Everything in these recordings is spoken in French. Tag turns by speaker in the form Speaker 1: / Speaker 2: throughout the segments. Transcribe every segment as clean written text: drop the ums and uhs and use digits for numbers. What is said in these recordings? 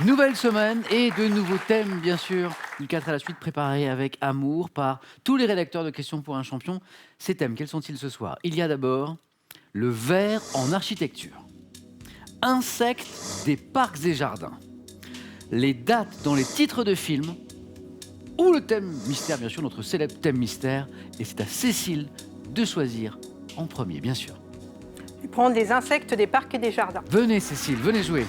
Speaker 1: Nouvelle semaine et de nouveaux thèmes, bien sûr. Du 4 à la suite, préparés avec amour par tous les rédacteurs de Questions pour un champion. Ces thèmes, quels sont-ils ce soir? Il y a d'abord le verre en architecture, insectes des parcs et jardins, les dates dans les titres de films ou le thème mystère, bien sûr, notre célèbre thème mystère. Et c'est à Cécile de choisir en premier, bien sûr.
Speaker 2: Je vais prendre les insectes des parcs et des jardins.
Speaker 1: Venez Cécile, venez jouer.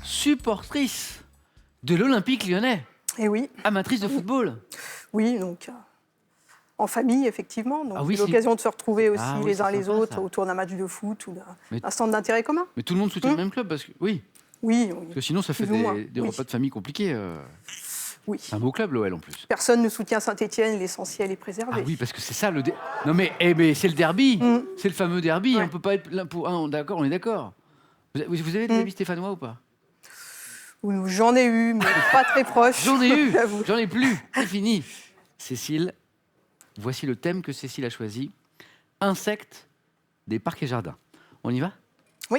Speaker 1: Supportrice de l'Olympique lyonnais,
Speaker 2: Et oui,
Speaker 1: amatrice de football.
Speaker 2: oui, donc en famille, effectivement. Donc
Speaker 1: Ah oui,
Speaker 2: c'est l'occasion de se retrouver aussi
Speaker 1: Ah oui,
Speaker 2: les uns
Speaker 1: c'est
Speaker 2: les
Speaker 1: sympa,
Speaker 2: autres
Speaker 1: ça.
Speaker 2: autour d'un match de foot ou
Speaker 1: Mais-
Speaker 2: d'un centre d'intérêt commun.
Speaker 1: Mais tout le monde soutient le même club parce que oui,
Speaker 2: Oui,
Speaker 1: parce que sinon ça fait
Speaker 2: Plus ou moins,
Speaker 1: des
Speaker 2: oui.
Speaker 1: repas de famille compliqués.
Speaker 2: oui.
Speaker 1: Un beau club l'OL en plus.
Speaker 2: Personne ne soutient Saint-Étienne, l'essentiel est préservé.
Speaker 1: Ah oui, parce que c'est ça le. Non mais, c'est le derby, c'est le fameux derby.
Speaker 2: Ouais.
Speaker 1: On peut pas être là pour. D'accord, on est d'accord. Vous avez des amis stéphanois ou pas?
Speaker 2: Oui, j'en ai eu, mais pas très proche.
Speaker 1: J'en ai eu,
Speaker 2: j'avoue.
Speaker 1: j'en ai plus. C'est fini. Cécile, voici le thème que Cécile a choisi. Insectes des parcs et jardins. On y va?
Speaker 2: Oui.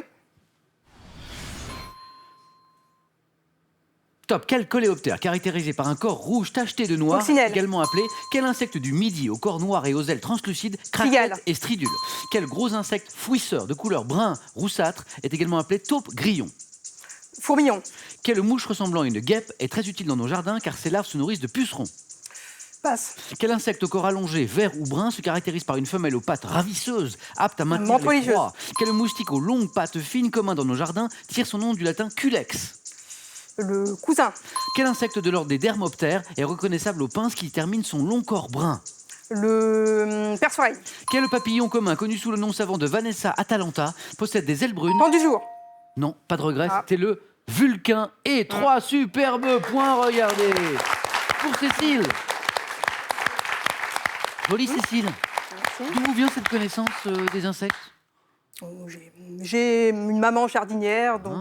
Speaker 1: Top. Quel coléoptère, caractérisé par un corps rouge tacheté de noir,
Speaker 2: Coccinelle.
Speaker 1: également appelé? Quel insecte du midi au corps noir et aux ailes translucides,
Speaker 2: Cigale.
Speaker 1: craquette et stridule? Quel gros insecte fouisseur de couleur brun roussâtre est également appelé taupe grillon?
Speaker 2: Fourmillon.
Speaker 1: Quelle mouche ressemblant à une guêpe est très utile dans nos jardins car ses larves se nourrissent de pucerons?
Speaker 2: Passe.
Speaker 1: Quel insecte au corps allongé, vert ou brun, se caractérise par une femelle aux pattes ravisseuses, apte à maintenir
Speaker 2: Menthe
Speaker 1: les
Speaker 2: religieuse.
Speaker 1: proies? Quel moustique aux longues pattes fines, commun dans nos jardins, tire son nom du latin culex?
Speaker 2: Le cousin.
Speaker 1: Quel insecte de l'ordre des dermoptères est reconnaissable aux pinces qui terminent son long corps brun?
Speaker 2: Le perce-oreille.
Speaker 1: Quel papillon commun, connu sous le nom savant de Vanessa atalanta, possède des ailes brunes?
Speaker 2: Temps du jour.
Speaker 1: Non, pas de regret,
Speaker 2: Ah.
Speaker 1: c'était le vulcain. Et 3 superbes points, regardez, pour Cécile. Jolie Cécile.
Speaker 2: Merci.
Speaker 1: D'où vous vient cette connaissance des insectes?
Speaker 2: Oh, j'ai une maman jardinière, donc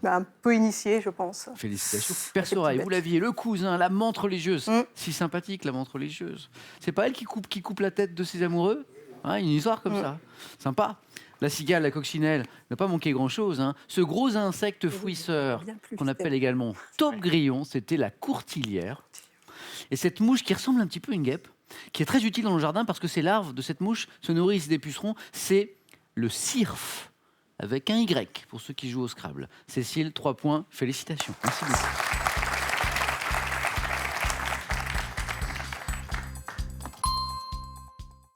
Speaker 1: Ah.
Speaker 2: un peu initiée, je pense.
Speaker 1: Félicitations.
Speaker 2: C'est
Speaker 1: Perce-oreille,
Speaker 2: bête.
Speaker 1: vous l'aviez, le cousin, la menthe religieuse.
Speaker 2: Mm.
Speaker 1: Si sympathique, la menthe religieuse. C'est pas elle qui coupe la tête de ses amoureux? Une histoire comme ça. Sympa. La cigale, la coccinelle, n'a pas manqué grand-chose. Ce gros insecte fouisseur,
Speaker 2: bien plus,
Speaker 1: qu'on
Speaker 2: c'était
Speaker 1: appelle également taupe grillon, c'était la courtilière. Et cette mouche qui ressemble un petit peu à une guêpe, qui est très utile dans le jardin parce que ces larves de cette mouche se nourrissent des pucerons, c'est le cirfe, avec un Y pour ceux qui jouent au Scrabble. Cécile, 3 points, félicitations. Merci beaucoup.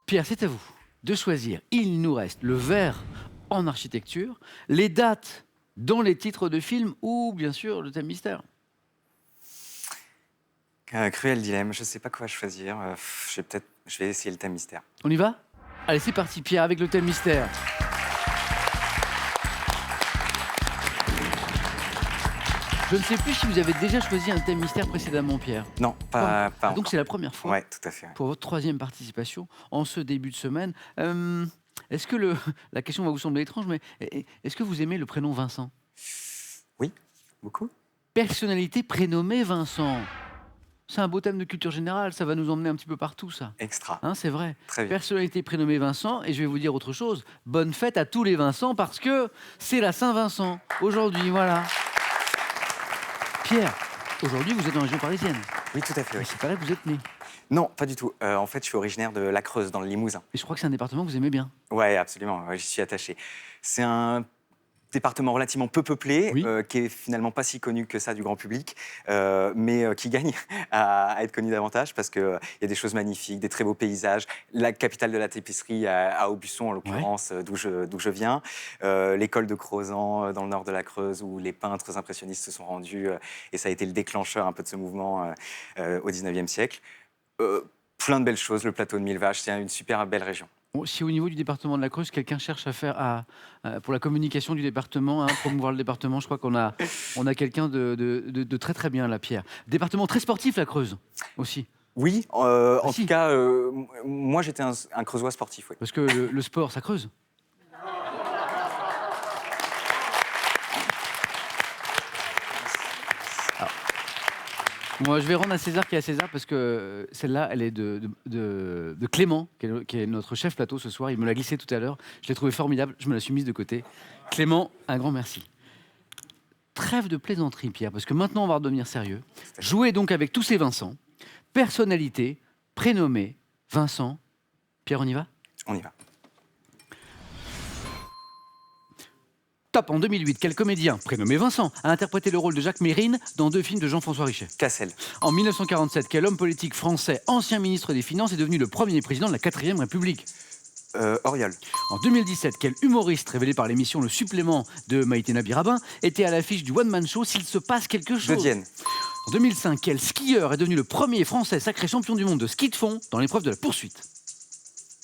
Speaker 1: Pierre, c'est à vous de choisir. Il nous reste le verre en architecture, les dates dans les titres de films ou bien sûr le thème mystère.
Speaker 3: Cruel dilemme, je ne sais pas quoi choisir. Je vais essayer le thème mystère.
Speaker 1: On y va? Allez, c'est parti Pierre avec le thème mystère. Je ne sais plus si vous avez déjà choisi un thème mystère précédemment, Pierre.
Speaker 3: Non, pas
Speaker 1: Donc
Speaker 3: encore.
Speaker 1: c'est la première fois
Speaker 3: Ouais, tout à fait.
Speaker 1: pour votre 3e participation en ce début de semaine. Est-ce que la question va vous sembler étrange, mais est-ce que vous aimez le prénom Vincent?
Speaker 3: Oui, beaucoup.
Speaker 1: Personnalité prénommée Vincent. C'est un beau thème de culture générale, ça va nous emmener un petit peu partout, ça.
Speaker 3: Extra.
Speaker 1: C'est vrai.
Speaker 3: Très bien.
Speaker 1: Personnalité prénommée Vincent, et je vais vous dire autre chose. Bonne fête à tous les Vincent, parce que c'est la Saint-Vincent, aujourd'hui, voilà. Pierre, aujourd'hui, vous êtes dans la région parisienne.
Speaker 3: Oui, tout à fait. Oui.
Speaker 1: C'est pas là que vous êtes né.
Speaker 3: Non, pas du tout. En fait, je suis originaire de La Creuse, dans le Limousin.
Speaker 1: Et je crois que c'est un département que vous aimez bien.
Speaker 3: Ouais, absolument. Ouais, j'y suis attaché. C'est un département relativement peu peuplé,
Speaker 1: Oui.
Speaker 3: qui est finalement pas si connu que ça du grand public, mais qui gagne à être connu davantage parce qu'il y a des choses magnifiques, des très beaux paysages. La capitale de la tapisserie à Aubusson, en l'occurrence, d'où je viens. L'école de Crozant, dans le nord de la Creuse, où les peintres impressionnistes se sont rendus, et ça a été le déclencheur un peu de ce mouvement au 19e siècle. Plein de belles choses, le plateau de Millevaches, c'est une super belle région.
Speaker 1: Bon, si au niveau du département de la Creuse, quelqu'un cherche à faire pour la communication du département, promouvoir le département, je crois qu'on a quelqu'un de très très bien là, Pierre. Département très sportif, la Creuse, aussi.
Speaker 3: Oui, en
Speaker 1: si.
Speaker 3: tout cas, moi j'étais un Creusois sportif, oui.
Speaker 1: Parce que le sport, ça creuse. Moi, je vais rendre à César qui est à César parce que celle-là, elle est de Clément, qui est notre chef plateau ce soir. Il me l'a glissé tout à l'heure. Je l'ai trouvé formidable. Je me la suis mise de côté. Clément, un grand merci. Trêve de plaisanterie, Pierre, parce que maintenant, on va redevenir sérieux. Jouez donc avec tous ces Vincent. Personnalité, prénommé Vincent. Pierre, on y va ?
Speaker 3: On y va.
Speaker 1: Top, en 2008, quel comédien, prénommé Vincent, a interprété le rôle de Jacques Mérine dans 2 films de Jean-François Richet ?
Speaker 3: Cassel.
Speaker 1: En 1947, quel homme politique français, ancien ministre des Finances, est devenu le premier président de la 4e République ?
Speaker 3: Auriol.
Speaker 1: En 2017, quel humoriste, révélé par l'émission Le Supplément de Maïté Nabirabin, était à l'affiche du one-man show S'il se passe quelque chose ?
Speaker 3: De Dienne.
Speaker 1: En 2005, quel skieur est devenu le premier français sacré champion du monde de ski de fond dans l'épreuve de la poursuite ?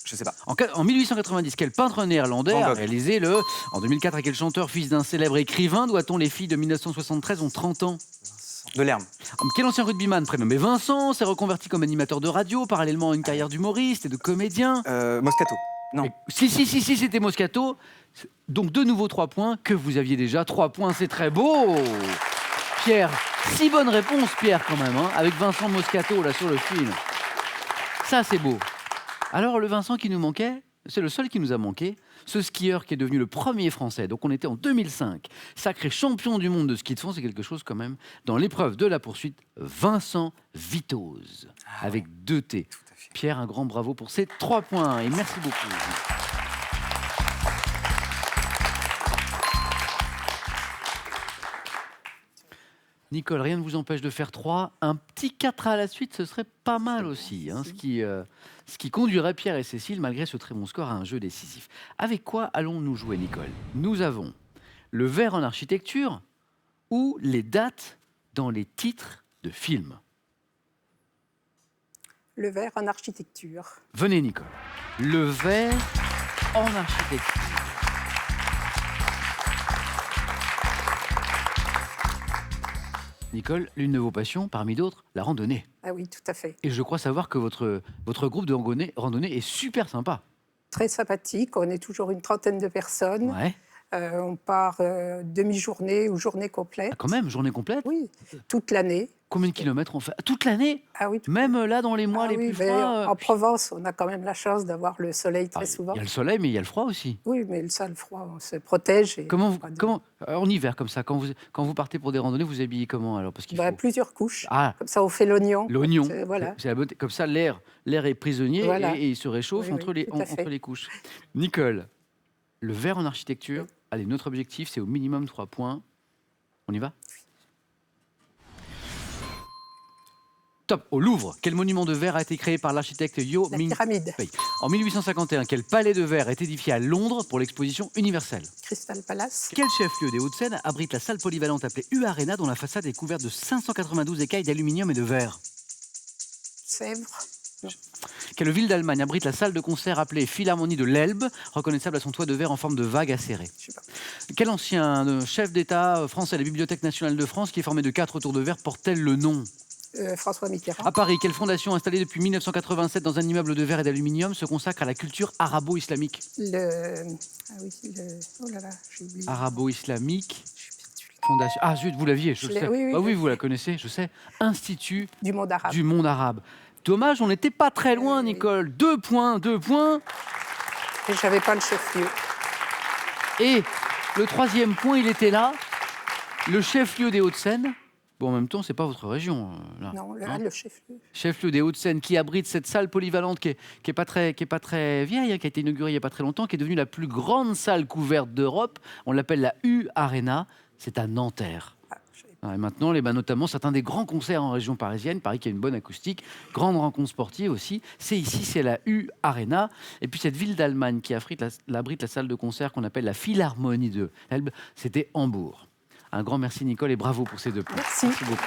Speaker 3: Je sais pas.
Speaker 1: En 1890, quel peintre néerlandais
Speaker 3: Van
Speaker 1: a
Speaker 3: Gogh.
Speaker 1: réalisé le... En 2004, à quel chanteur, fils d'un célèbre écrivain, doit-on les filles de 1973 ont 30 ans ?
Speaker 3: Delerme.
Speaker 1: Quel ancien rugbyman prénommé Vincent s'est reconverti comme animateur de radio, parallèlement à une carrière d'humoriste et de comédien ?
Speaker 3: Moscato. Non.
Speaker 1: Si, c'était Moscato. Donc de nouveau 3 points que vous aviez déjà. 3 points, c'est très beau. Pierre, 6 bonnes réponses, Pierre, quand même, hein, avec Vincent Moscato là sur le film. Ça, c'est beau. Alors le Vincent qui nous manquait, c'est le seul qui nous a manqué, ce skieur qui est devenu le premier français. Donc on était en 2005, sacré champion du monde de ski de fond, c'est quelque chose quand même. Dans l'épreuve de la poursuite, Vincent Vitoz, avec 2 T.
Speaker 3: Tout à fait.
Speaker 1: Pierre, un grand bravo pour ces 3 points et merci beaucoup. Nicole, rien ne vous empêche de faire 3. Un petit 4 à la suite, ce serait pas mal aussi. Hein, ce qui conduirait Pierre et Cécile, malgré ce très bon score, à un jeu décisif. Avec quoi allons-nous jouer, Nicole ? Nous avons le vert en architecture ou les dates dans les titres de films.
Speaker 2: Le vert en architecture.
Speaker 1: Venez, Nicole. Le vert en architecture. Nicole, l'une de vos passions, parmi d'autres, la randonnée.
Speaker 2: Ah oui, tout à fait.
Speaker 1: Et je crois savoir que votre groupe de randonnée est super sympa.
Speaker 2: Très sympathique. On est toujours une trentaine de personnes.
Speaker 1: Ouais.
Speaker 2: On part demi-journée ou journée complète.
Speaker 1: Ah, quand même, journée complète.
Speaker 2: Oui, toute l'année.
Speaker 1: Combien de kilomètres on fait ? Toute l'année ?
Speaker 2: Ah oui,
Speaker 1: Même là, dans les mois les plus
Speaker 2: mais
Speaker 1: froids.
Speaker 2: en Provence, on a quand même la chance d'avoir le soleil très souvent.
Speaker 1: Il y a le soleil, mais il y a le froid aussi.
Speaker 2: Oui, mais ça, le froid, on se protège. Et
Speaker 1: En hiver, comme ça, quand vous partez pour des randonnées, vous habillez comment alors ? Parce qu'il faut...
Speaker 2: Plusieurs couches.
Speaker 1: Ah,
Speaker 2: Comme ça, on fait l'oignon.
Speaker 1: l'oignon.
Speaker 2: Voilà.
Speaker 1: C'est la beauté. Comme ça, l'air est prisonnier
Speaker 2: Voilà.
Speaker 1: et il se réchauffe
Speaker 2: Oui,
Speaker 1: entre les couches. Nicole, le vert en architecture.
Speaker 2: Oui.
Speaker 1: Allez, notre objectif, c'est au minimum 3 points. On y va ? Top. Au Louvre, quel monument de verre a été créé par l'architecte Yo
Speaker 2: La
Speaker 1: Ming
Speaker 2: pyramide.
Speaker 1: Pei ? En 1851, quel palais de verre est édifié à Londres pour l'exposition universelle ?
Speaker 2: Crystal Palace.
Speaker 1: Quel chef-lieu des Hauts-de-Seine abrite la salle polyvalente appelée U-Arena dont la façade est couverte de 592 écailles d'aluminium et de verre ?
Speaker 2: Sèvres.
Speaker 1: Quelle ville d'Allemagne abrite la salle de concert appelée Philharmonie de l'Elbe, reconnaissable à son toit de verre en forme de vague acérée ?
Speaker 2: Je sais pas.
Speaker 1: Quel ancien chef d'État français à la Bibliothèque nationale de France, qui est formé de 4 tours de verre, porte-t-elle le nom ?
Speaker 2: François Mitterrand.
Speaker 1: À Paris, quelle fondation installée depuis 1987 dans un immeuble de verre et d'aluminium se consacre à la culture arabo-islamique ?
Speaker 2: Oh là là, j'ai oublié.
Speaker 1: Arabo-islamique. Fondation. Ah zut, vous l'aviez, je le sais.
Speaker 2: Oui,
Speaker 1: Oui, vous la connaissez, je sais. Institut
Speaker 2: Du monde arabe.
Speaker 1: du monde arabe. Dommage, on n'était pas très loin, Nicole. 2 points.
Speaker 2: Et j'avais pas le chef-lieu.
Speaker 1: Et le 3e point, il était là. Le chef-lieu des Hauts-de-Seine. Bon, en même temps, c'est pas votre région. Là.
Speaker 2: Non,
Speaker 1: Hein ?
Speaker 2: le chef-lieu.
Speaker 1: Chef-lieu des Hauts-de-Seine, qui abrite cette salle polyvalente qui est pas très vieille, hein, qui a été inaugurée il y a pas très longtemps, qui est devenue la plus grande salle couverte d'Europe. On l'appelle la U-Arena. C'est à Nanterre. Et maintenant, notamment certains des grands concerts en région parisienne, Paris qui a une bonne acoustique, grande rencontre sportive aussi. C'est ici, c'est la U-Arena. Et puis cette ville d'Allemagne qui abrite la salle de concert qu'on appelle la Philharmonie de l'Elbe, c'était Hambourg. Un grand merci Nicole et bravo pour ces 2 points.
Speaker 2: Merci.
Speaker 1: Merci beaucoup.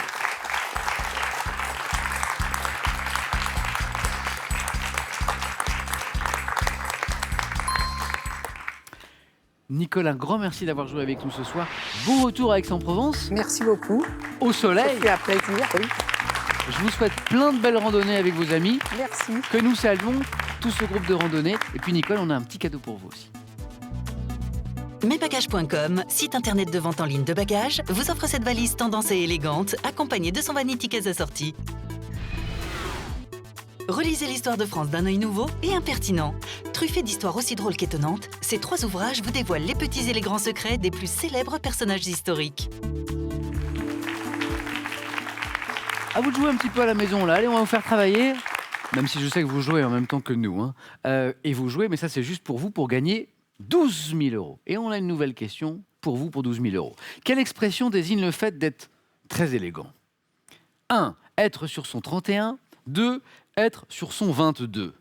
Speaker 1: Nicole, un grand merci d'avoir joué avec nous ce soir. Bon retour à Aix-en-Provence,
Speaker 2: Merci beaucoup.
Speaker 1: au soleil.
Speaker 2: C'est un plaisir, oui.
Speaker 1: Je vous souhaite plein de belles randonnées avec vos amis.
Speaker 2: Merci.
Speaker 1: Que nous saluons tout ce groupe de randonnée. Et puis Nicole, on a un petit cadeau pour vous aussi.
Speaker 4: Mesbagages.com, site internet de vente en ligne de bagages, vous offre cette valise tendance et élégante, accompagnée de son vanity case assorti. Relisez l'histoire de France d'un œil nouveau et impertinent. Truffé d'histoires aussi drôles qu'étonnantes, ces 3 ouvrages vous dévoilent les petits et les grands secrets des plus célèbres personnages historiques.
Speaker 1: À vous de jouer un petit peu à la maison, là. Allez, on va vous faire travailler. Même si je sais que vous jouez en même temps que nous. Hein. Et vous jouez, mais ça, c'est juste pour vous, pour gagner 12 000 euros. Et on a une nouvelle question pour vous, pour 12 000 euros. Quelle expression désigne le fait d'être très élégant? 1. Être sur son 31. 2. Être sur son 22.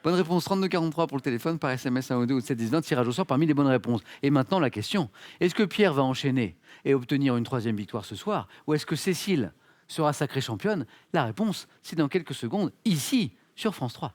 Speaker 1: Bonne réponse, 3243 pour le téléphone, par SMS 1 ou 2 ou 710 tirage au sort parmi les bonnes réponses. Et maintenant, la question. Est-ce que Pierre va enchaîner et obtenir une 3e victoire ce soir? Ou est-ce que Cécile sera sacrée championne? La réponse, c'est dans quelques secondes, ici, sur France 3.